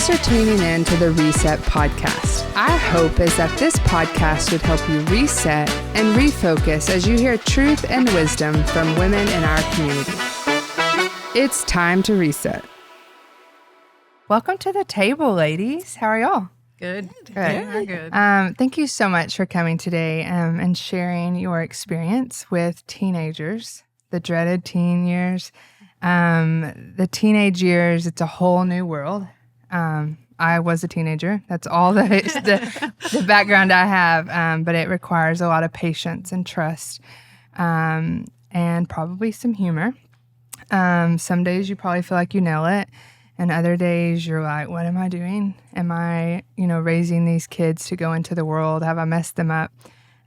Thanks for tuning in to the Reset Podcast. Our hope is that this podcast would help you reset and refocus as you hear truth and wisdom from women in our community. It's time to reset. Welcome to the table, ladies. How are y'all? Good. Good. Good. Thank you so much for coming today and sharing your experience with teenagers, the dreaded teen years. The teenage years, it's a whole new world. I was a teenager. That's all the background I have, but it requires a lot of patience and trust and probably some humor. Some days you probably feel like you nail it, and other days you're like, what am I doing? Am I, raising these kids to go into the world? Have I messed them up?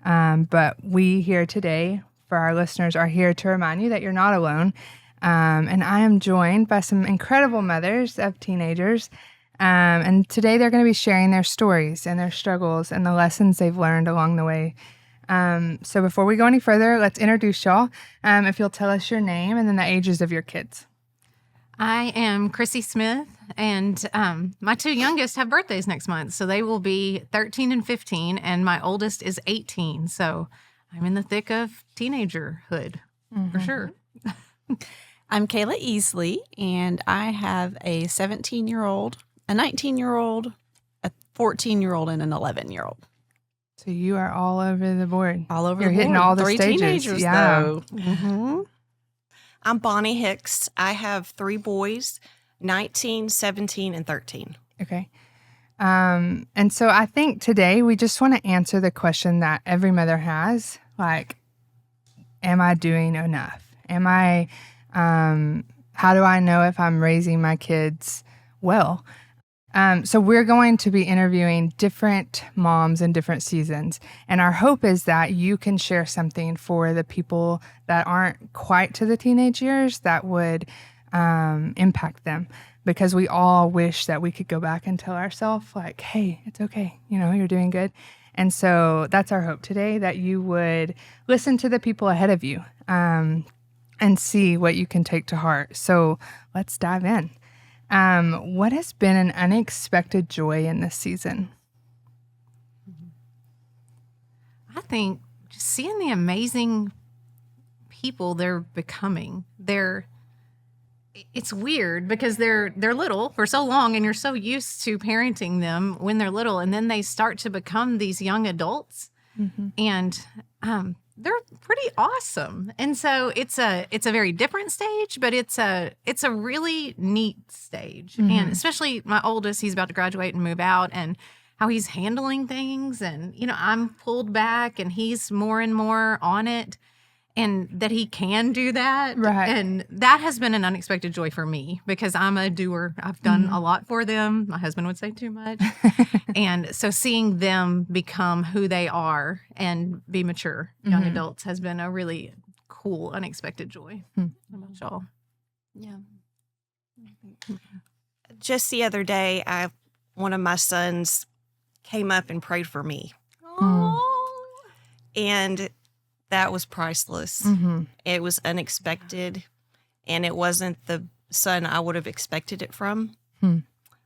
But we here today, for our listeners, are here to remind you that you're not alone. And I am joined by some incredible mothers of teenagers. And today they're going to be sharing their stories and their struggles and the lessons they've learned along the way. So before we go any further, let's introduce y'all. If you'll tell us your name and then the ages of your kids. I am Chrissy Smith, and my two youngest have birthdays next month, so they will be 13 and 15, and my oldest is 18, so I'm in the thick of teenagerhood, for sure. I'm Kayla Easley, and I have a 17-year-old, a 19-year-old, a 14-year-old, and an 11-year-old. So you are all over the board. All over You're the board. hitting all the Three stages. teenagers, Yeah. though. Mm-hmm. I'm Bonnie Hicks. I have three boys, 19, 17, and 13. Okay. And so I think today we just want to answer the question that every mother has, like, am I doing enough? How do I know if I'm raising my kids well? So we're going to be interviewing different moms in different seasons. And our hope is that you can share something for the people that aren't quite to the teenage years that would impact them. Because we all wish that we could go back and tell ourselves, like, hey, it's okay. You're doing good. And so that's our hope today, that you would listen to the people ahead of you and see what you can take to heart. So let's dive in. What has been an unexpected joy in this season? I think just seeing the amazing people they're becoming. It's weird because they're little for so long, and you're so used to parenting them when they're little, and then they start to become these young adults, and they're pretty awesome. And so it's a very different stage, but it's a really neat stage. And especially my oldest, he's about to graduate and move out, and how he's handling things. And, I'm pulled back and he's more and more on it, and that he can do that. Right. And that has been an unexpected joy for me because I'm a doer. I've done a lot for them. My husband would say too much. And so seeing them become who they are and be mature young adults has been a really cool, unexpected joy. How about y'all? Yeah. Just the other day, one of my sons came up and prayed for me. And that was priceless. It was unexpected, and it wasn't the son I would have expected it from.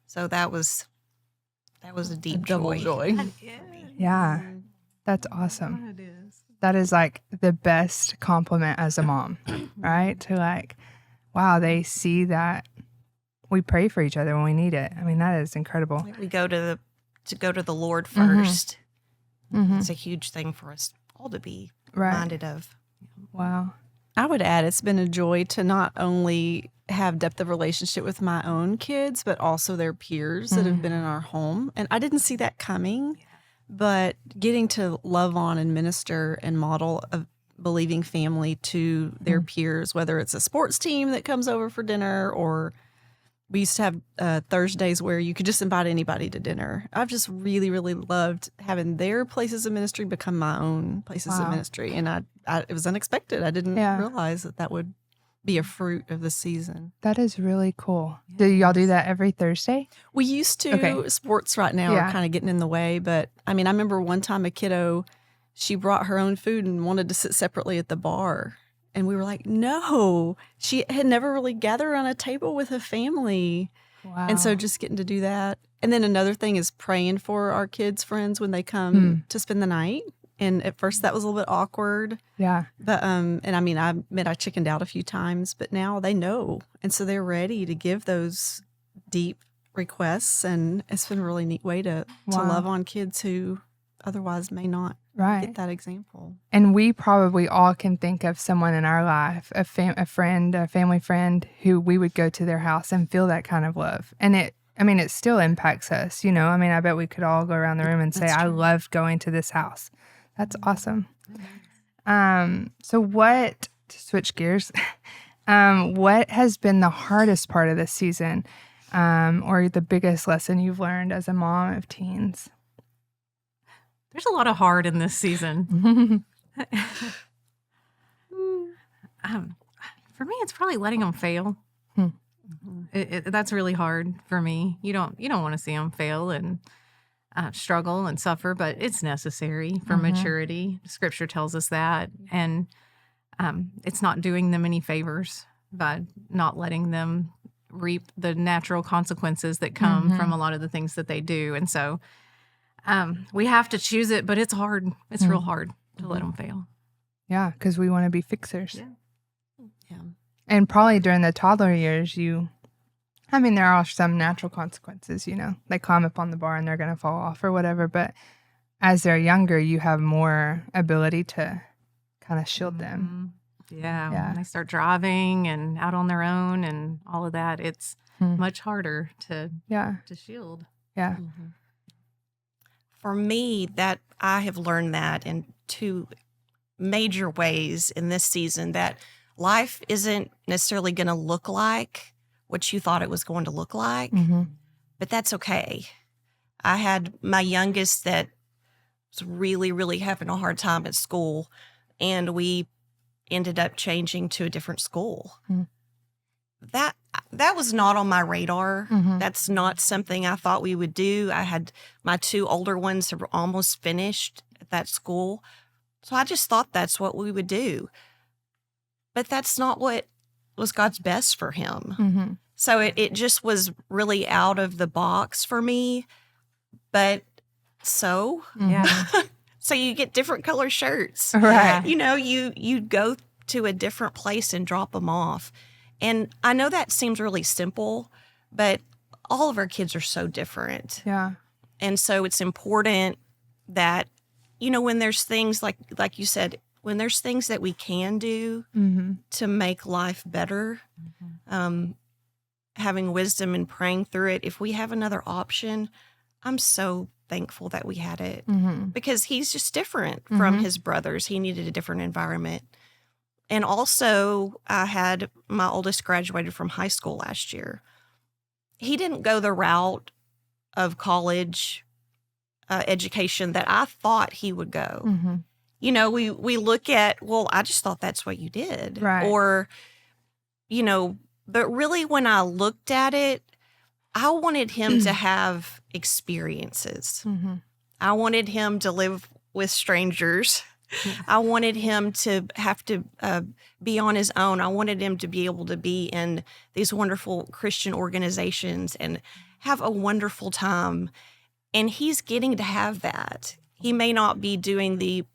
So that was a deep joy. Yeah, that's awesome. It is. That is like the best compliment as a mom, right? To like, wow, they see that we pray for each other when we need it. I mean, that is incredible. We go to the Lord first. It's a huge thing for us all to be reminded of. Wow. I would add it's been a joy to not only have depth of relationship with my own kids, but also their peers that have been in our home. And I didn't see that coming, but getting to love on and minister and model a believing family to their peers, whether it's a sports team that comes over for dinner, or we used to have Thursdays where you could just invite anybody to dinner. I've just really, really loved having their places of ministry become my own places of ministry. And it was unexpected. I didn't realize that would be a fruit of the season. That is really cool. Do y'all do that every Thursday? We used to. Okay. Sports right now are kind of getting in the way. But, I mean, I remember one time a kiddo, she brought her own food and wanted to sit separately at the bar. And we were like, no. She had never really gathered on a table with a family. Wow. And so just getting to do that. And then another thing is praying for our kids' friends when they come to spend the night. And at first that was a little bit awkward. Yeah. But and I mean, I admit I chickened out a few times, but now they know. And so they're ready to give those deep requests. And it's been a really neat way to love on kids who otherwise may not get that example. And we probably all can think of someone in our life, a friend, a family friend, who we would go to their house and feel that kind of love. And it still impacts us, I bet we could all go around the room and say, I loved going to this house. That's awesome. So to switch gears, what has been the hardest part of this season, or the biggest lesson you've learned as a mom of teens? There's a lot of hard in this season. For me, it's probably letting them fail. That's really hard for me. You don't want to see them fail and struggle and suffer, but it's necessary for maturity. Scripture tells us that, and it's not doing them any favors by not letting them reap the natural consequences that come from a lot of the things that they do. And so we have to choose it, but it's hard. It's real hard to let them fail. Yeah, because we want to be fixers. Yeah. And probably during the toddler years, there are some natural consequences, They climb up on the bar and they're going to fall off or whatever. But as they're younger, you have more ability to kind of shield them. Yeah. When they start driving and out on their own and all of that, it's much harder to shield. Yeah. For me, that I have learned that in two major ways in this season, that life isn't necessarily going to look like what you thought it was going to look like, but that's okay. I had my youngest that was really, really having a hard time at school, and we ended up changing to a different school. That was not on my radar. That's not something I thought we would do. I had my two older ones that were almost finished at that school, so I just thought that's what we would do. But that's not what was God's best for him. So it just was really out of the box for me. But so you get different color shirts. Right. You go to a different place and drop them off. And I know that seems really simple, but all of our kids are so different. Yeah. And so it's important that, when there's things like you said, when there's things that we can do to make life better, having wisdom and praying through it, if we have another option, I'm so thankful that we had it because he's just different from his brothers. He needed a different environment. And also, I had my oldest graduated from high school last year. He didn't go the route of college education that I thought he would go. We look at, well, I just thought that's what you did. Right. Or, but really when I looked at it, I wanted him to have experiences. I wanted him to live with strangers. I wanted him to have to be on his own. I wanted him to be able to be in these wonderful Christian organizations and have a wonderful time. And he's getting to have that. He may not be doing the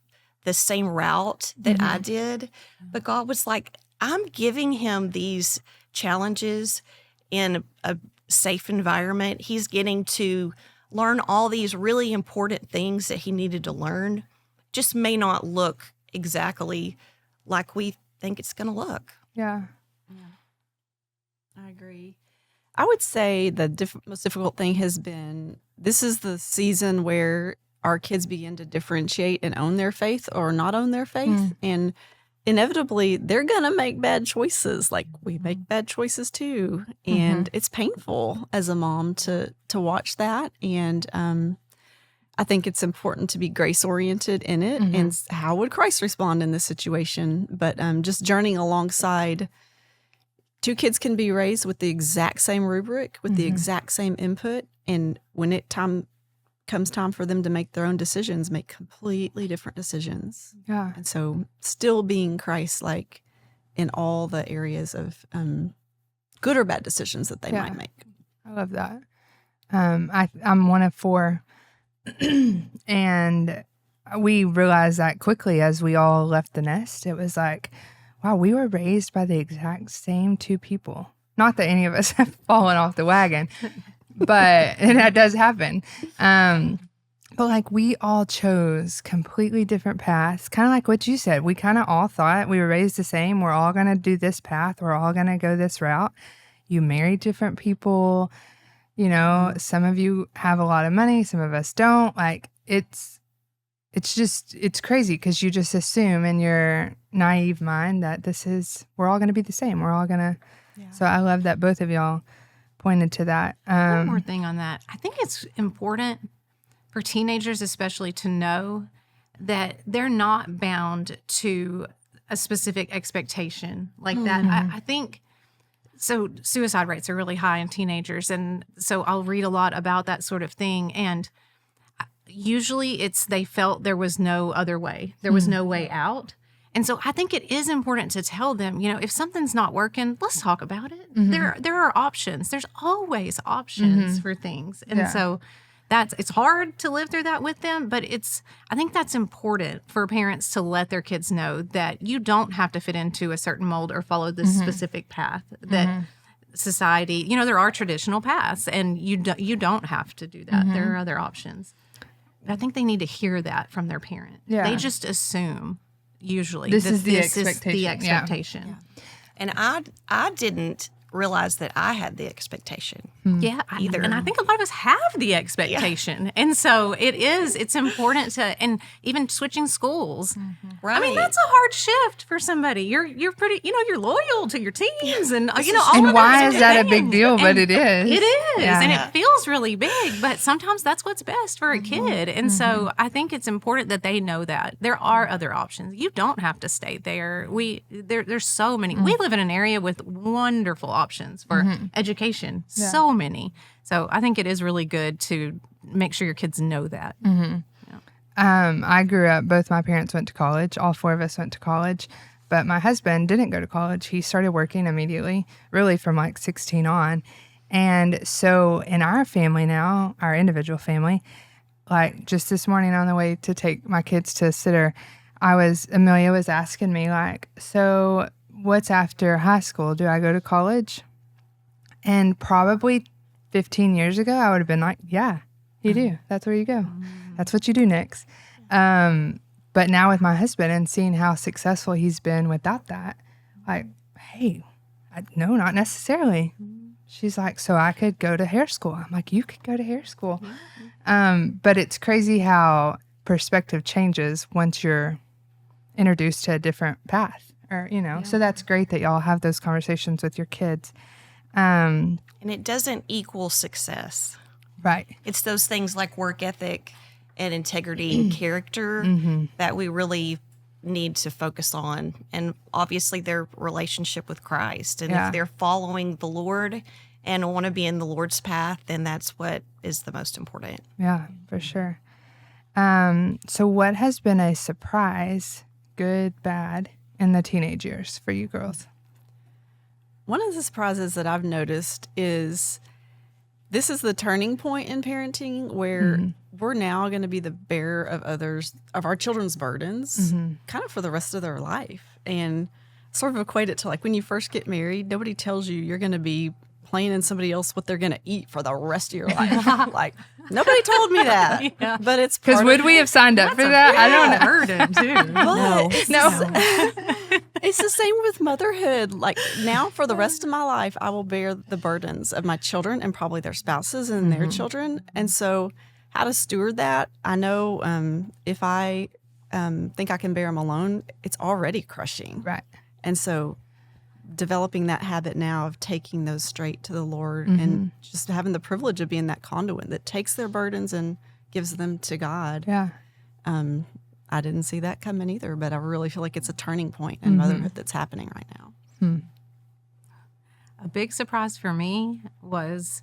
same route that I did, but God was like, I'm giving him these challenges in a safe environment. He's getting to learn all these really important things that he needed to learn. Just may not look exactly like we think it's going to look. Yeah. I agree. I would say the most difficult thing has been, this is the season where our kids begin to differentiate and own their faith or not own their faith. And inevitably, they're going to make bad choices. Like we make bad choices too. And it's painful as a mom to watch that. And I think it's important to be grace-oriented in it. And how would Christ respond in this situation? But just journeying alongside, two kids can be raised with the exact same rubric, with the exact same input. And when comes time for them to make their own decisions, make completely different decisions. Yeah. And so still being Christ-like in all the areas of good or bad decisions that they might make. I love that. I'm one of 4, and we realized that quickly as we all left the nest. It was like, wow, we were raised by the exact same 2 people. Not that any of us have fallen off the wagon, but and that does happen. But like we all chose completely different paths, kind of like what you said. We kind of all thought we were raised the same. We're all going to do this path. We're all going to go this route. You married different people. You know, some of you have a lot of money. Some of us don't. Like it's crazy because you just assume in your naive mind that we're all going to be the same. We're all going to. Yeah. So I love that both of y'all pointed to that. One more thing on that. I think it's important for teenagers especially to know that they're not bound to a specific expectation like that. I think, so suicide rates are really high in teenagers. And so I'll read a lot about that sort of thing. And usually they felt there was no other way. There was no way out. And so I think it is important to tell them, you know, if something's not working, let's talk about it. There are options. There's always options for things. And so it's hard to live through that with them, but I think that's important for parents to let their kids know that you don't have to fit into a certain mold or follow this specific path that society, you know, there are traditional paths and you don't have to do that. There are other options. But I think they need to hear that from their parent. Yeah. They just assume usually this is the expectation. Yeah. And I didn't realize that I had the expectation. Yeah, either. And I think a lot of us have the expectation. Yeah. And so it's important to, and even switching schools. Right. I mean, that's a hard shift for somebody. You're pretty, you know, you're loyal to your teams and, you know, all and of why those is that a things. big deal? But it is. It is. Yeah. And it feels really big, but sometimes that's what's best for a kid. And so I think it's important that they know that there are other options. You don't have to stay there. There's so many. We live in an area with wonderful options for education. Yeah. So many. So I think it is really good to make sure your kids know that. I grew up, both my parents went to college. All 4 of us went to college. But my husband didn't go to college. He started working immediately, really from like 16 on. And so in our family now, our individual family, like just this morning on the way to take my kids to sitter, Amelia was asking me like, so what's after high school? Do I go to college? And probably 15 years ago, I would have been like, yeah, you do. That's where you go. That's what you do next. But now with my husband and seeing how successful he's been without that, like, hey, no, not necessarily. She's like, so I could go to hair school. I'm like, you could go to hair school. But it's crazy how perspective changes once you're introduced to a different path, or, you know, so that's great that y'all have those conversations with your kids. And it doesn't equal success. Right. It's those things like work ethic and integrity and character that we really need to focus on. And obviously their relationship with Christ. And if they're following the Lord and want to be in the Lord's path, then that's what is the most important. Yeah, for sure. So what has been a surprise, good, bad, in the teenage years for you girls? One of the surprises that I've noticed is this is the turning point in parenting where we're now going to be the bearer of our children's burdens kind of for the rest of their life. And sort of equate it to like when you first get married, nobody tells you you're going to be planning somebody else what they're going to eat for the rest of your life. Like, nobody told me that. But it's because would we have signed up for that? I don't know. Burden too. No. It's the same with motherhood. Like now for the rest of my life, I will bear the burdens of my children and probably their spouses and their children. And so how to steward that, I know if I think I can bear them alone, it's already crushing. Right. And so developing that habit now of taking those straight to the Lord and just having the privilege of being that conduit that takes their burdens and gives them to God. Yeah. I didn't see that coming either, but I really feel like it's a turning point in motherhood that's happening right now. A big surprise for me was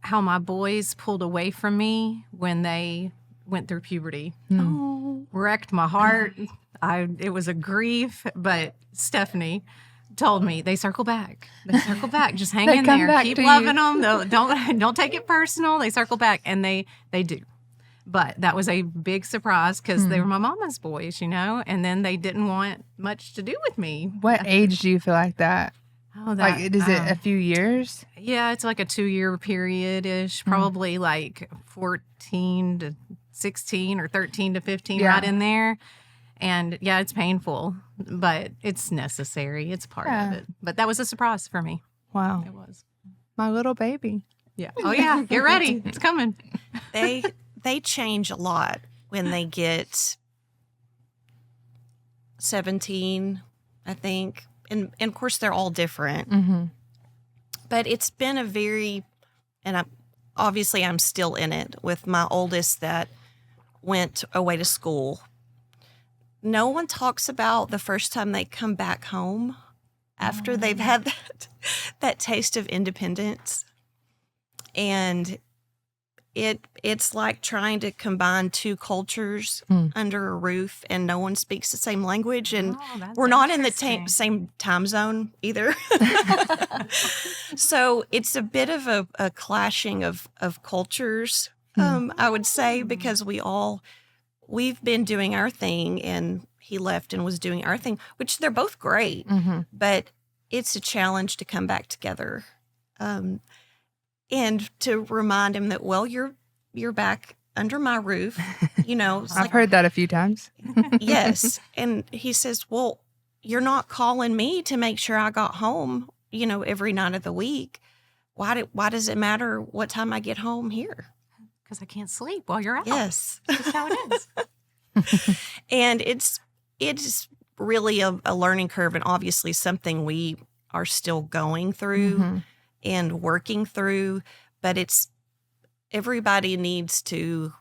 how my boys pulled away from me when they went through puberty. Wrecked my heart. It was a grief, but Stephanie, told me they circle back. They circle back. Just hang They in come there. back Keep to loving you. them. Don't take it personal. They circle back, and they do. But that was a big surprise because they were my mama's boys, and then they didn't want much to do with me. What age do you feel like that? Oh, that Like, is it a few years? yeah, it's like a 2-year period ish, probably like 14 to 16 or 13 to 15, Yeah. right in there. And yeah, it's painful, but it's necessary. It's part of it. But that was a surprise for me. Wow. It was. My little baby. Yeah. Oh yeah. Get ready. It's coming. They change a lot when they get 17, I think. And of course, they're all different. Mm-hmm. But it's been a very, and I'm still in it with my oldest that went away to school. No one talks about the first time they come back home after they've had that taste of independence. And it's like trying to combine two cultures under a roof, and no one speaks the same language, and that's we're not in the interesting. same time zone either. So it's a bit of a clashing of cultures, I would say, because we've been doing our thing, and he left and was doing our thing, which they're both great, but it's a challenge to come back together. And to remind him that, well, you're back under my roof, It's I've heard that a few times. yes. And he says, well, you're not calling me to make sure I got home, every night of the week. Why does it matter what time I get home here? Because I can't sleep while you're out. Yes. That's how it is. And it's really a learning curve, and obviously something we are still going through and working through, but everybody needs to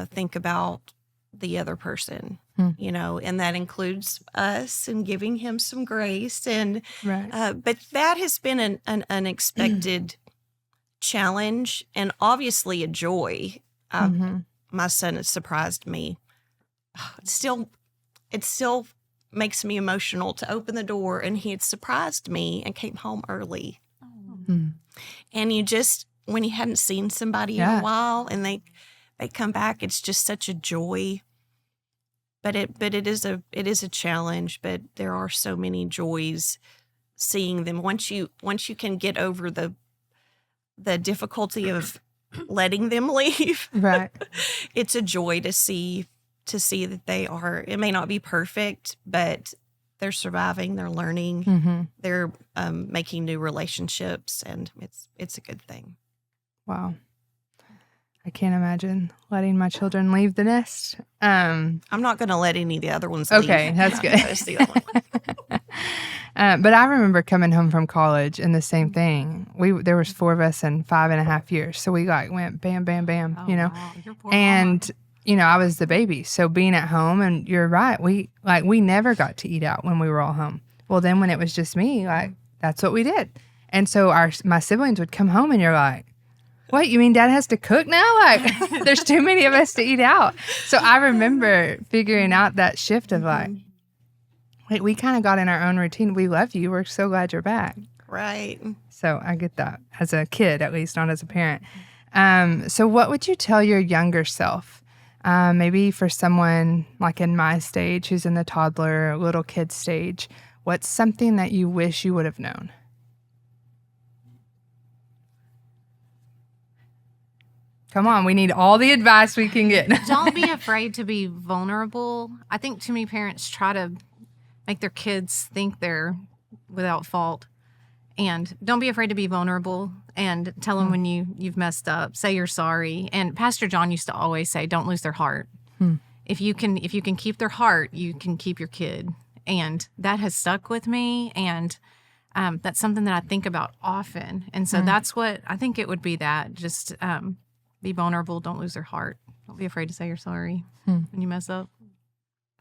think about the other person, and that includes us, and giving him some grace. And Right. but that has been an unexpected challenge, and obviously a joy. My son has surprised me. It still makes me emotional to open the door, and he had surprised me and came home early. And when you hadn't seen somebody in a while, and they come back, it's just such a joy. But it is a challenge. But there are so many joys seeing them once you can get over the difficulty of letting them leave. Right. It's a joy to see that they are. It may not be perfect, but they're surviving. They're learning. They're making new relationships, and it's a good thing. Wow. I can't imagine letting my children leave the nest. I'm not going to let any of the other ones Okay, leave. that's good. That's the other one. But I remember coming home from college and the same thing. There was 4 of us in 5.5 years. So we went bam, bam, bam, Oh, wow. Your poor And, I was the baby. So being at home, and you're right, we never got to eat out when we were all home. Well, then when it was just me, that's what we did. And so my siblings would come home, and you're like, what, you mean Dad has to cook now? There's too many of us to eat out. So I remember figuring out that shift of wait, we kind of got in our own routine. We love you. We're so glad you're back. Right. So I get that as a kid, at least, not as a parent. So what would you tell your younger self? Maybe for someone like in my stage who's in the toddler, little kid stage, what's something that you wish you would have known? Come on, we need all the advice we can get. Don't be afraid to be vulnerable. I think too many parents try to make their kids think they're without fault. And don't be afraid to be vulnerable, and tell them when you've messed up. Say you're sorry. And Pastor John used to always say, don't lose their heart. If you can keep their heart, you can keep your kid. And that has stuck with me. And that's something that I think about often. And so that's what I think it would be, that just be vulnerable. Don't lose their heart. Don't be afraid to say you're sorry when you mess up.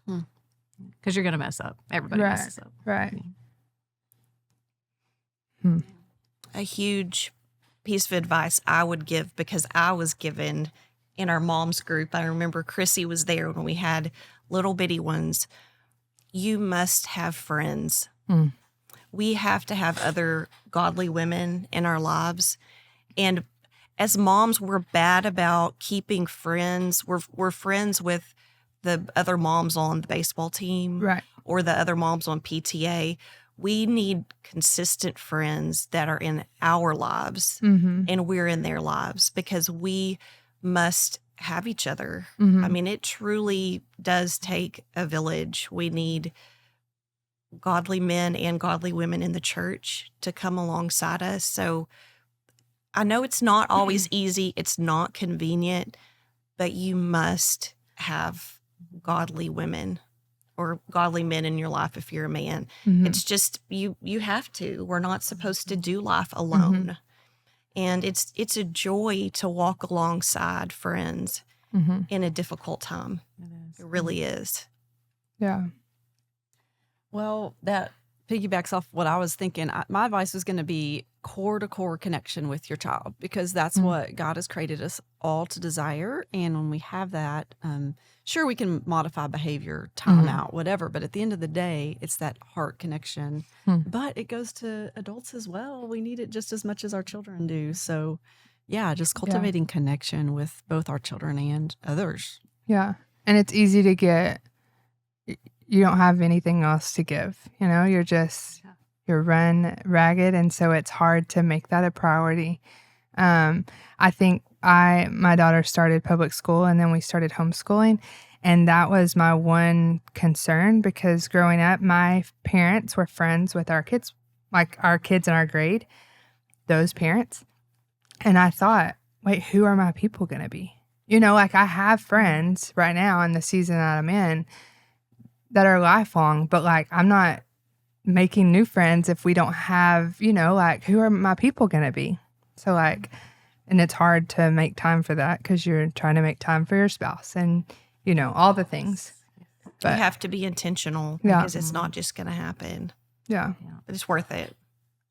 Because you're going to mess up. Everybody messes up. Right. A huge piece of advice I would give, because I was given in our mom's group. I remember Chrissy was there when we had little bitty ones. You must have friends Mm. We have to have other godly women in our lives. And as moms, we're bad about keeping friends. We're friends with the other moms on the baseball team, Right. or the other moms on PTA. We need consistent friends that are in our lives and we're in their lives, because we must have each other. I mean, it truly does take a village. We need godly men and godly women in the church to come alongside us. So I know it's not always easy, it's not convenient, but you must have godly women or godly men in your life if you're a man. It's just you have to. We're not supposed to do life alone. And it's a joy to walk alongside friends in a difficult time. It really is. Yeah. Well, that piggybacks off what I was thinking. My advice was going to be core-to-core connection with your child, because that's what God has created us all to desire. And when we have that, sure, we can modify behavior, time out, whatever. But at the end of the day, it's that heart connection. But it goes to adults as well. We need it just as much as our children do. So, yeah, just cultivating connection with both our children and others. Yeah. And it's easy to get, you don't have anything else to give. You know, you're run ragged. And so it's hard to make that a priority. I think my daughter started public school and then we started homeschooling. And that was my one concern, because growing up, my parents were friends with our kids, like our kids in our grade, those parents. And I thought, wait, who are my people going to be? You know, like I have friends right now in the season that I'm in that are lifelong, but like I'm not making new friends if we don't have, you know, like who are my people going to be? So like, and it's hard to make time for that because you're trying to make time for your spouse and, you know, all the things. But You have to be intentional, Yeah. because it's not just going to happen. yeah. But it's worth it.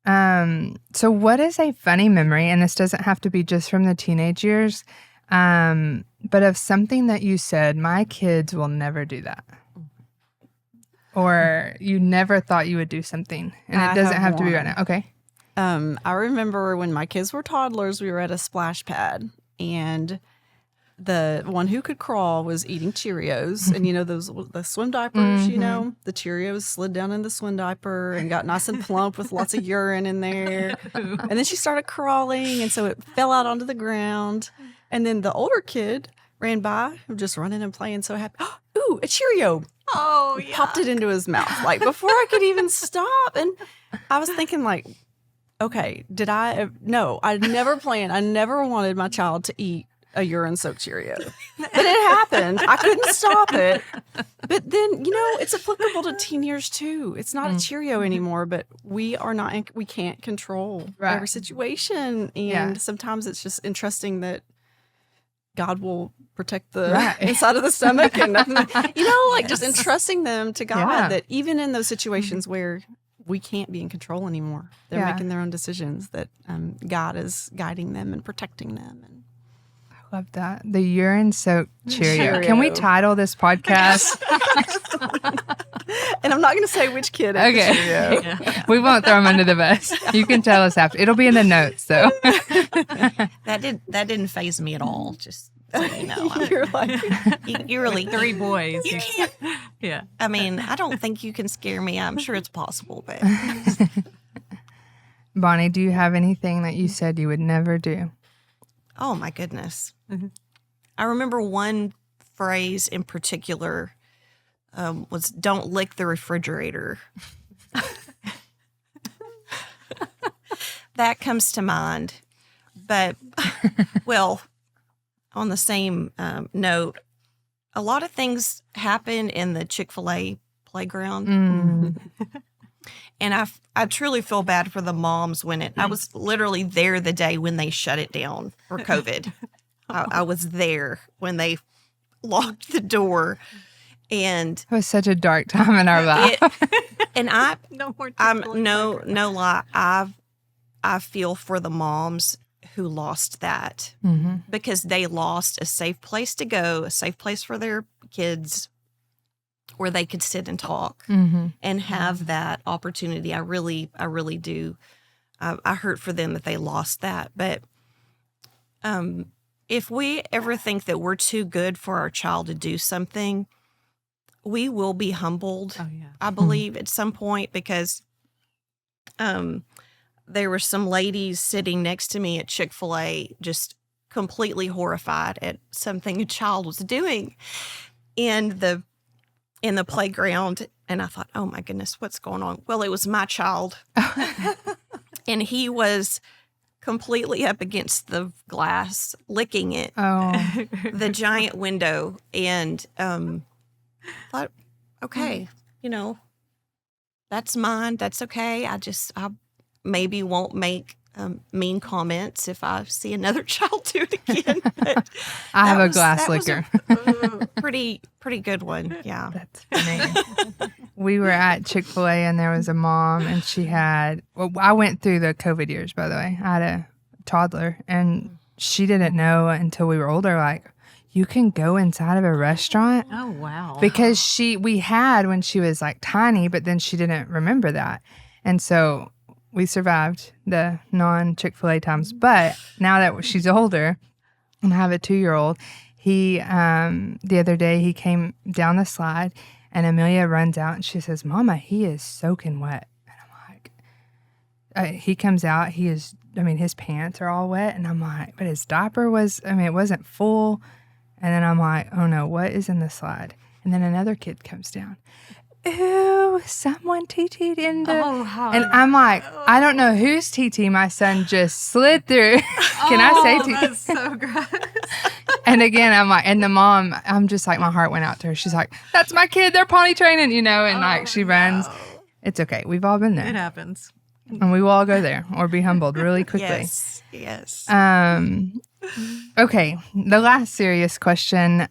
So what is a funny memory, and this doesn't have to be just from the teenage years, but of something that you said, my kids will never do that. Or you never thought you would do something, and I it doesn't have have to be right one. now. Okay. I remember when my kids were toddlers, we were at a splash pad, and the one who could crawl was eating Cheerios. And you know, the swim diapers, you know, the Cheerios slid down in the swim diaper and got nice and plump with lots of urine in there. And then she started crawling, and so it fell out onto the ground. And then the older kid ran by, just running and playing, so happy. Ooh, a Cheerio. Oh, yeah. Popped it into his mouth, like before I could even stop. And I was thinking, like, okay, no, I never planned. I never wanted my child to eat a urine-soaked Cheerio. But it happened. I couldn't stop it. But then, you know, it's applicable to teen years too. It's not a Cheerio anymore, but we can't control every situation. And sometimes it's just entrusting that God will protect the inside of the stomach and nothing. You know, like just entrusting them to God, that even in those situations where we can't be in control anymore, they're making their own decisions, that God is guiding them and protecting them. And I love that. The urine soaked Cheerio. Can we title this podcast? And I'm not going to say which kid. Okay. We won't throw them under the bus. You can tell us after. It'll be in the notes, though. That didn't faze me at all. Just so you know. You're like, You really 3 boys. You can't. Yeah. I mean, I don't think you can scare me. I'm sure it's possible, but Bonnie, do you have anything that you said you would never do? oh my goodness. I remember one phrase in particular was "Don't lick the refrigerator." That comes to mind. But, well, on the same note, a lot of things happen in the Chick-fil-A playground. And I truly feel bad for the moms when I was literally there the day when they shut it down for COVID. I was there when they locked the door. And It was such a dark time in our life. No more. I'm no lie. I feel for the moms who lost that because they lost a safe place to go, a safe place for their kids, where they could sit and talk Mm-hmm. and have that opportunity. I really do. I hurt for them that they lost that. But if we ever think that we're too good for our child to do something, we will be humbled, Oh, yeah. I believe, at some point, because there were some ladies sitting next to me at Chick-fil-A just completely horrified at something a child was doing in the playground. And I thought, oh my goodness, what's going on? Well, it was my child. And he was completely up against the glass, licking it, Oh, the giant window. And thought, okay, that's mine. That's okay. I maybe won't make mean comments if I see another child do it again. But I have a that glass was licker. a pretty good one. Yeah. That's funny. We were at Chick-fil-A and there was a mom and she had, well, I went through the COVID years, by the way. I had a toddler and she didn't know until we were older, like, you can go inside of a restaurant. Oh, wow. Because we had when she was like tiny, but then she didn't remember that. And so we survived the non-Chick-fil-A times. But now that she's older and I have a 2-year-old, he, the other day, he came down the slide and Amelia runs out and she says, Mama, he is soaking wet. And I'm like, he comes out, his pants are all wet. And I'm like, but his diaper it wasn't full. And then I'm like, oh no, what is in the slide? And then another kid comes down. Ooh, someone TT'd in the... And I'm like, I don't know whose TT my son just slid through. Can I say TT? That's so gross. And again, I'm like, and the mom, I'm just like, my heart went out to her. She's like, that's my kid. They're potty training, and like she runs. It's okay. We've all been It there. happens. And we will all go there or be humbled really quickly. Yes. Okay, the last serious question.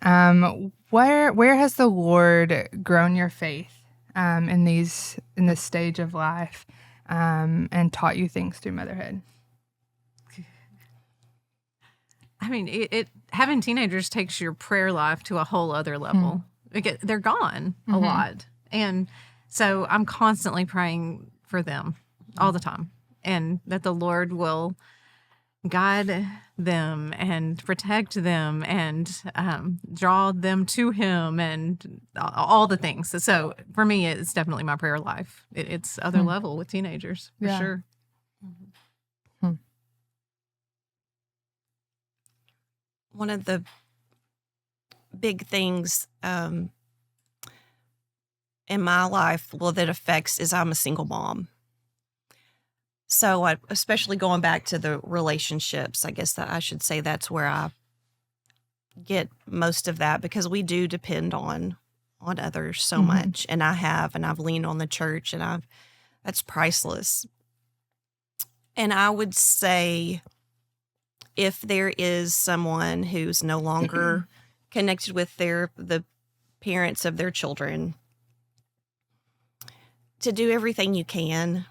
Where has the Lord grown your faith in this stage of life and taught you things through motherhood? I mean, having teenagers takes your prayer life to a whole other level. They're gone a lot. And so I'm constantly praying for them all the time, and that the Lord will guide them and protect them and draw them to Him and all the things. So for me, it's definitely my prayer life. It's other level with teenagers, for sure. One of the big things in my life, that affects is I'm a single mom. So especially going back to the relationships, I guess that I should say that's where I get most of that, because we do depend on others so much. And I've leaned on the church, and that's priceless. And I would say, if there is someone who's no longer connected with the parents of their children, to do everything you can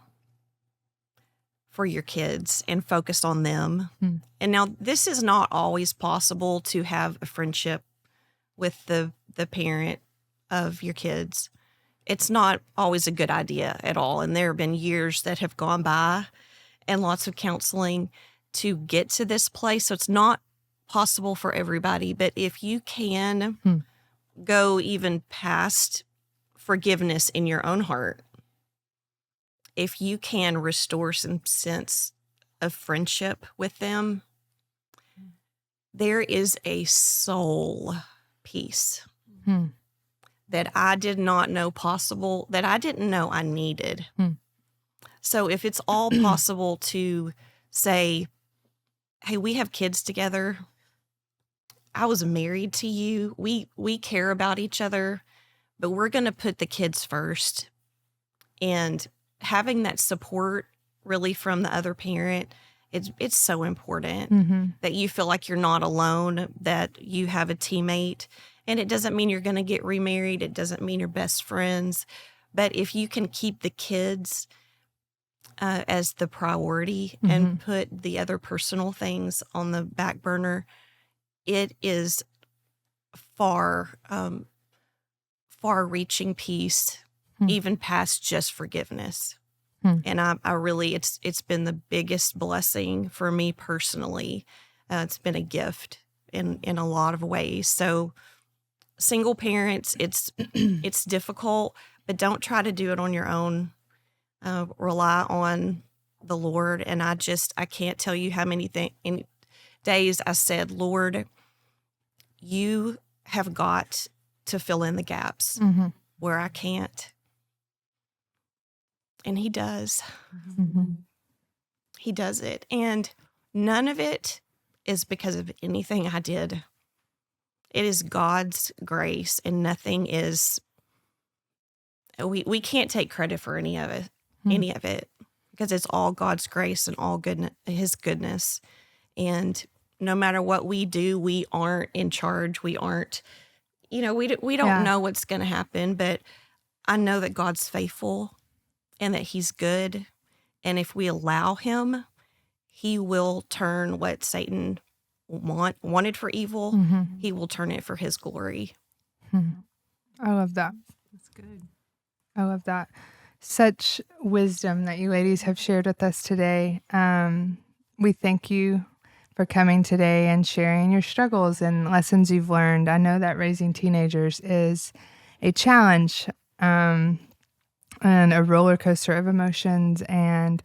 for your kids and focus on them. And now, this is not always possible, to have a friendship with the parent of your kids. It's not always a good idea at all. And there have been years that have gone by and lots of counseling to get to this place. So it's not possible for everybody. But if you can go even past forgiveness in your own heart, if you can restore some sense of friendship with them, there is a soul peace that I did not know possible, that I didn't know I needed. So if it's all possible to say, hey, we have kids together. I was married to you. We care about each other, but we're going to put the kids first. And having that support really from the other parent, it's so important that you feel like you're not alone, that you have a teammate. And it doesn't mean you're going to get remarried. It doesn't mean you're best friends. But if you can keep the kids as the priority and put the other personal things on the back burner, it is far far-reaching peace, even past just forgiveness. And I really, it's been the biggest blessing for me personally. It's been a gift in a lot of ways. So single parents, it's difficult, but don't try to do it on your own. Rely on the Lord. And I can't tell you how many days I said, Lord, you have got to fill in the gaps where I can't. And he does. He does it. And none of it is because of anything I did. It is God's grace, and nothing is, we can't take credit for any of it, because it's all God's grace and all his goodness. And no matter what we do, we aren't in charge. We aren't, we don't know what's going to happen, but I know that God's faithful and that he's good. And if we allow him, he will turn what Satan wanted for evil. He will turn it for his glory. I love that. That's good. I love that. Such wisdom that you ladies have shared with us today. We thank you for coming today and sharing your struggles and lessons you've learned. I know that raising teenagers is a challenge and a roller coaster of emotions, and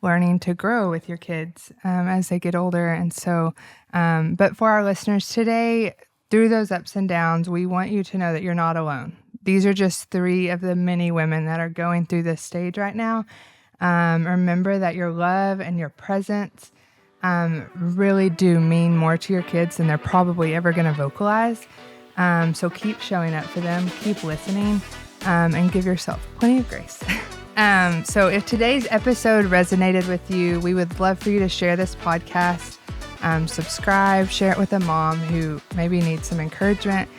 learning to grow with your kids as they get older. And so, but for our listeners today, through those ups and downs, we want you to know that you're not alone. These are just 3 of the many women that are going through this stage right now. Remember that your love and your presence really do mean more to your kids than they're probably ever going to vocalize. So keep showing up for them, keep listening, and give yourself plenty of grace. So if today's episode resonated with you, we would love for you to share this podcast, subscribe, share it with a mom who maybe needs some encouragement.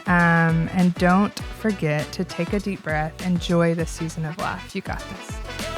And don't forget to take a deep breath. Enjoy this season of life. You got this.